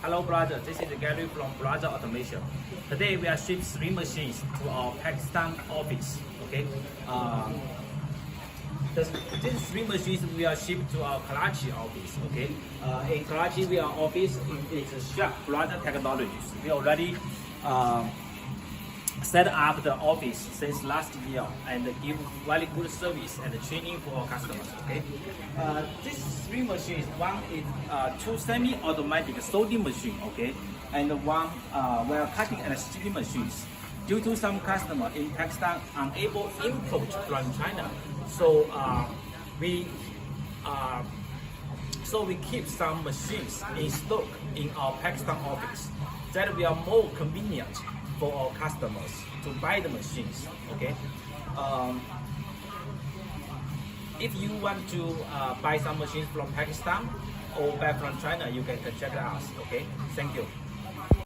Hello, brother. This is Gary from Brother Automation. Today we are shipping 3 machines to our Pakistan office. Okay. These 3 machines we are shipped to our Karachi office. Okay. In Karachi, we are office is Sheikh Brother Technologies. We already set up the office since last year and give very good service and training for our customers. Okay, these 3 machines, one is 2 semi-automatic soldering machine, okay, and one wire cutting and stitching machines. Due to some customer in Pakistan unable import from China, so we keep some machines in stock in our Pakistan office that we are more convenient for our customers to buy the machines. Okay, if you want to buy some machines from Pakistan or buy from China, you can contact us. Okay, thank you.